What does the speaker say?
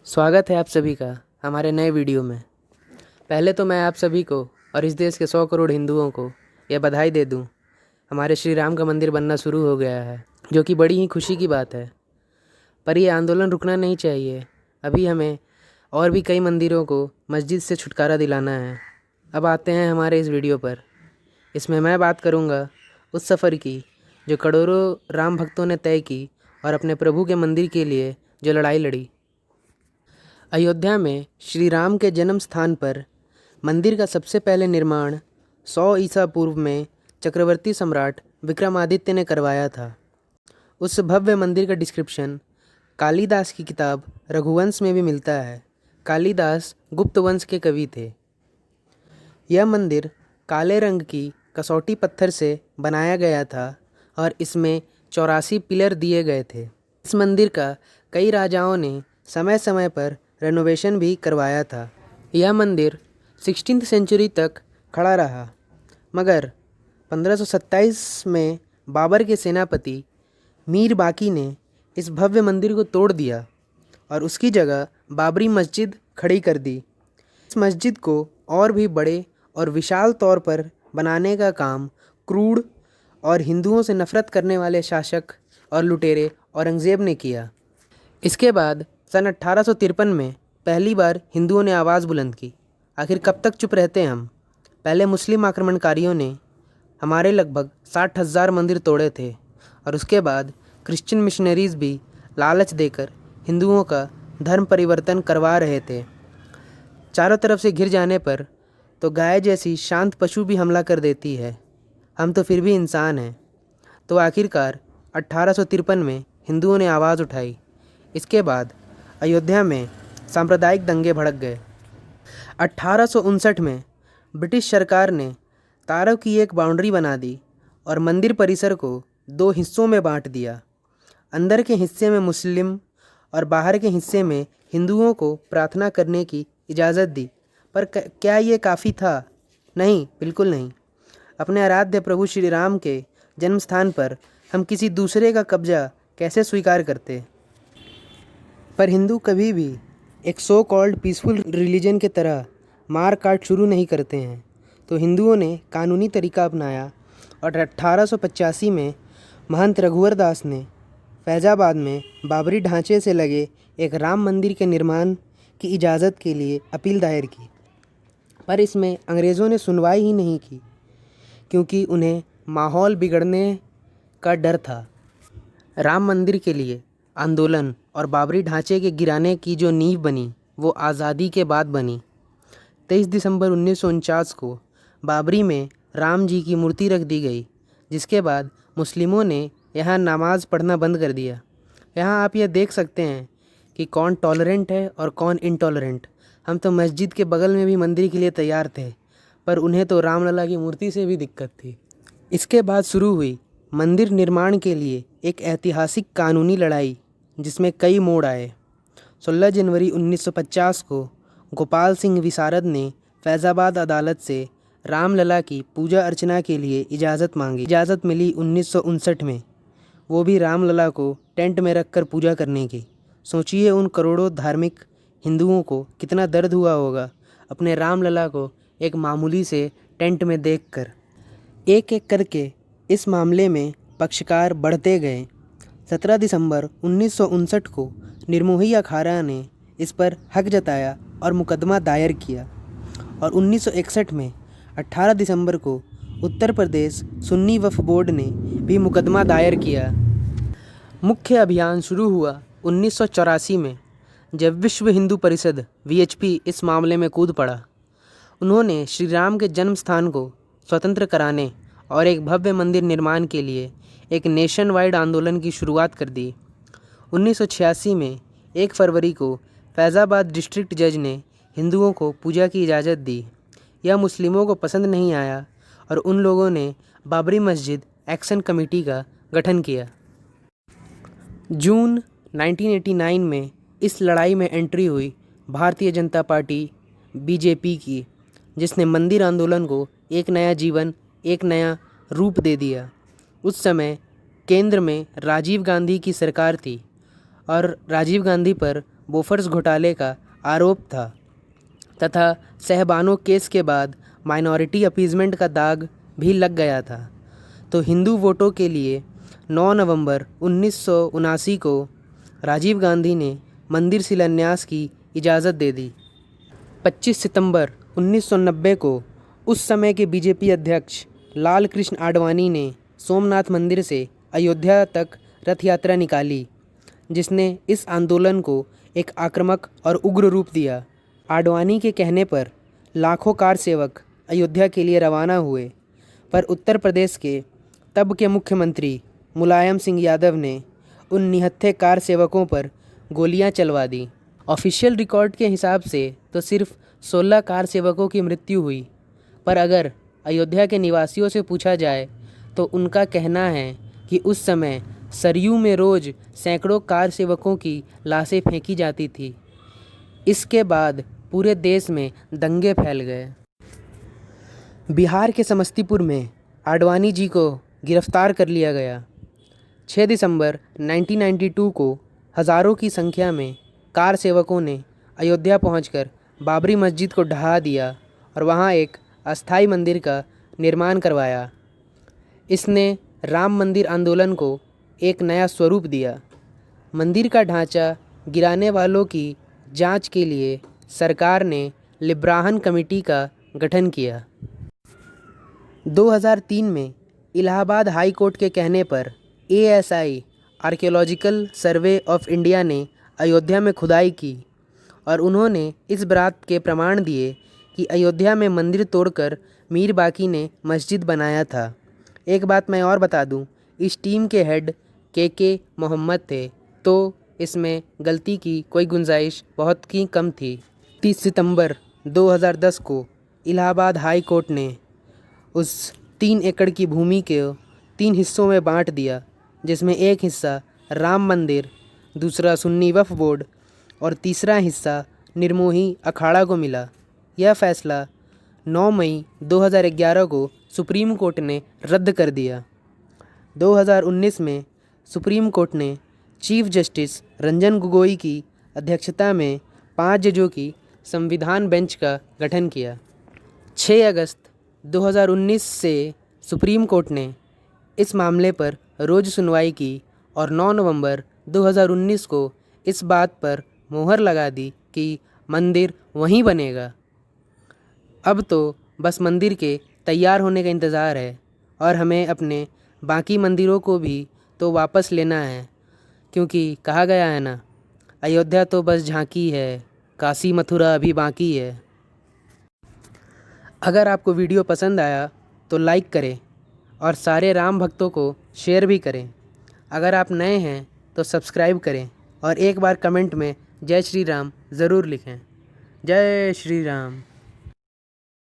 स्वागत है आप सभी का हमारे नए वीडियो में। पहले तो मैं आप सभी को और इस देश के 100 करोड़ हिंदुओं को यह बधाई दे दूं, हमारे श्री राम का मंदिर बनना शुरू हो गया है, जो कि बड़ी ही खुशी की बात है। पर यह आंदोलन रुकना नहीं चाहिए। अभी हमें और भी कई मंदिरों को मस्जिद से छुटकारा दिलाना है। अब आते हैं हमारे इस वीडियो पर। इसमें मैं बात करूँगा उस सफ़र की जो करोड़ों राम भक्तों ने तय की और अपने प्रभु के मंदिर के लिए जो लड़ाई लड़ी। अयोध्या में श्री राम के जन्म स्थान पर मंदिर का सबसे पहले निर्माण 100 ईसा पूर्व में चक्रवर्ती सम्राट विक्रमादित्य ने करवाया था। उस भव्य मंदिर का डिस्क्रिप्शन कालिदास की किताब रघुवंश में भी मिलता है। कालिदास गुप्त वंश के कवि थे। यह मंदिर काले रंग की कसौटी पत्थर से बनाया गया था और इसमें 84 पिलर दिए गए थे। इस मंदिर का कई राजाओं ने समय समय पर रेनोवेशन भी करवाया था। यह मंदिर 16वीं सेंचुरी तक खड़ा रहा, मगर 1527 में बाबर के सेनापति मीर बाकी ने इस भव्य मंदिर को तोड़ दिया और उसकी जगह बाबरी मस्जिद खड़ी कर दी। इस मस्जिद को और भी बड़े और विशाल तौर पर बनाने का काम क्रूर और हिंदुओं से नफरत करने वाले शासक और लुटेरे औरंगज़ेब ने किया। इसके बाद सन 1853 में पहली बार हिंदुओं ने आवाज़ बुलंद की। आखिर कब तक चुप रहते हम। पहले मुस्लिम आक्रमणकारियों ने हमारे लगभग 60,000 मंदिर तोड़े थे और उसके बाद क्रिश्चियन मिशनरीज़ भी लालच देकर हिंदुओं का धर्म परिवर्तन करवा रहे थे। चारों तरफ से घिर जाने पर तो गाय जैसी शांत पशु भी हमला कर देती है। हम तो फिर भी इंसान हैं। तो आखिरकार 1853 में हिंदुओं ने आवाज़ उठाई। इसके बाद अयोध्या में सांप्रदायिक दंगे भड़क गए। 1859 में ब्रिटिश सरकार ने तारों की एक बाउंड्री बना दी और मंदिर परिसर को 2 हिस्सों में बांट दिया। अंदर के हिस्से में मुस्लिम और बाहर के हिस्से में हिंदुओं को प्रार्थना करने की इजाज़त दी। पर क्या ये काफ़ी था? नहीं, बिल्कुल नहीं। अपने आराध्य प्रभु श्री राम के जन्म स्थान पर हम किसी दूसरे का कब्जा कैसे स्वीकार करते? पर हिंदू कभी भी एक सो कॉल्ड पीसफुल रिलीजन के तरह मार काट शुरू नहीं करते हैं। तो हिंदुओं ने कानूनी तरीका अपनाया और 1885 में महंत रघुवर दास ने फैज़ाबाद में बाबरी ढांचे से लगे एक राम मंदिर के निर्माण की इजाज़त के लिए अपील दायर की। पर इसमें अंग्रेज़ों ने सुनवाई ही नहीं की, क्योंकि उन्हें माहौल बिगड़ने का डर था। राम मंदिर के लिए आंदोलन और बाबरी ढांचे के गिराने की जो नींव बनी वो आज़ादी के बाद बनी। 23 दिसंबर 1949 को बाबरी में राम जी की मूर्ति रख दी गई, जिसके बाद मुस्लिमों ने यहाँ नमाज़ पढ़ना बंद कर दिया। यहाँ आप यह देख सकते हैं कि कौन टॉलरेंट है और कौन इनटॉलरेंट। हम तो मस्जिद के बगल में भी मंदिर के लिए तैयार थे, पर उन्हें तो रामलला की मूर्ति से भी दिक्कत थी। इसके बाद शुरू हुई मंदिर निर्माण के लिए एक ऐतिहासिक कानूनी लड़ाई, जिसमें कई मोड़ आए। 16 जनवरी 1950 को गोपाल सिंह विशारद ने फैज़ाबाद अदालत से रामलला की पूजा अर्चना के लिए इजाज़त मांगी। इजाज़त मिली 1959 में, वो भी रामलला को टेंट में रखकर पूजा करने की। सोचिए उन करोड़ों धार्मिक हिंदुओं को कितना दर्द हुआ होगा अपने रामलला को एक मामूली से टेंट में देखकर। एक एक करके इस मामले में पक्षकार बढ़ते गए। 17 दिसंबर 1959 को निर्मोही अखाड़ा ने इस पर हक जताया और मुकदमा दायर किया और 1961 में 18 दिसंबर को उत्तर प्रदेश सुन्नी वक्फ बोर्ड ने भी मुकदमा दायर किया। मुख्य अभियान शुरू हुआ 1984 में, जब विश्व हिंदू परिषद (VHP) इस मामले में कूद पड़ा। उन्होंने श्री राम के जन्म स्थान को स्वतंत्र कराने और एक भव्य मंदिर निर्माण के लिए एक नेशन वाइड आंदोलन की शुरुआत कर दी। 1986 में 1 फरवरी को फैज़ाबाद डिस्ट्रिक्ट जज ने हिंदुओं को पूजा की इजाज़त दी। यह मुस्लिमों को पसंद नहीं आया और उन लोगों ने बाबरी मस्जिद एक्शन कमेटी का गठन किया। जून 1989 में इस लड़ाई में एंट्री हुई भारतीय जनता पार्टी (BJP) की, जिसने मंदिर आंदोलन को एक नया जीवन, एक नया रूप दे दिया। उस समय केंद्र में राजीव गांधी की सरकार थी और राजीव गांधी पर बोफर्स घोटाले का आरोप था तथा सहबानो केस के बाद माइनॉरिटी अपीजमेंट का दाग भी लग गया था, तो हिंदू वोटों के लिए 9 नवंबर 1979 को राजीव गांधी ने मंदिर शिलान्यास की इजाज़त दे दी। 25 सितंबर 1990 को उस समय के बीजेपी अध्यक्ष लाल कृष्ण आडवाणी ने सोमनाथ मंदिर से अयोध्या तक रथ यात्रा निकाली, जिसने इस आंदोलन को एक आक्रामक और उग्र रूप दिया। आडवाणी के कहने पर लाखों कार सेवक अयोध्या के लिए रवाना हुए, पर उत्तर प्रदेश के तब के मुख्यमंत्री मुलायम सिंह यादव ने उन निहत्थे कार सेवकों पर गोलियां चलवा दी। ऑफिशियल रिकॉर्ड के हिसाब से तो सिर्फ 16 कार सेवकों की मृत्यु हुई, पर अगर अयोध्या के निवासियों से पूछा जाए तो उनका कहना है कि उस समय सरयू में रोज़ सैकड़ों कार सेवकों की लाशें फेंकी जाती थी। इसके बाद पूरे देश में दंगे फैल गए। बिहार के समस्तीपुर में आडवाणी जी को गिरफ्तार कर लिया गया। 6 दिसंबर 1992 को हज़ारों की संख्या में कार सेवकों ने अयोध्या पहुंचकर बाबरी मस्जिद को ढहा दिया और वहां एक अस्थाई मंदिर का निर्माण करवाया। इसने राम मंदिर आंदोलन को एक नया स्वरूप दिया। मंदिर का ढांचा गिराने वालों की जांच के लिए सरकार ने लिब्राहन कमेटी का गठन किया। 2003 में इलाहाबाद हाई कोर्ट के कहने पर ASI archaeological survey of India ने अयोध्या में खुदाई की और उन्होंने इस बात के प्रमाण दिए कि अयोध्या में मंदिर तोड़कर मीर बाकी ने मस्जिद बनाया था। एक बात मैं और बता दूं, इस टीम के हेड KK मोहम्मद थे, तो इसमें गलती की कोई गुंजाइश बहुत ही कम थी। 30 सितंबर 2010 को इलाहाबाद हाई कोर्ट ने उस 3 एकड़ की भूमि के 3 हिस्सों में बांट दिया, जिसमें एक हिस्सा राम मंदिर, दूसरा सुन्नी वक्फ बोर्ड और तीसरा हिस्सा निर्मोही अखाड़ा को मिला। यह फैसला 9 मई 2011 को सुप्रीम कोर्ट ने रद्द कर दिया। 2019 में सुप्रीम कोर्ट ने चीफ जस्टिस रंजन गोगोई की अध्यक्षता में 5 जजों की संविधान बेंच का गठन किया। 6 अगस्त 2019 से सुप्रीम कोर्ट ने इस मामले पर रोज़ सुनवाई की और 9 नवंबर 2019 को इस बात पर मोहर लगा दी कि मंदिर वहीं बनेगा। अब तो बस मंदिर के तैयार होने का इंतज़ार है और हमें अपने बाकी मंदिरों को भी तो वापस लेना है, क्योंकि कहा गया है ना, अयोध्या तो बस झांकी है, काशी मथुरा अभी बाकी है। अगर आपको वीडियो पसंद आया तो लाइक करें और सारे राम भक्तों को शेयर भी करें। अगर आप नए हैं तो सब्सक्राइब करें और एक बार कमेंट में जय श्री राम ज़रूर लिखें। जय श्री राम।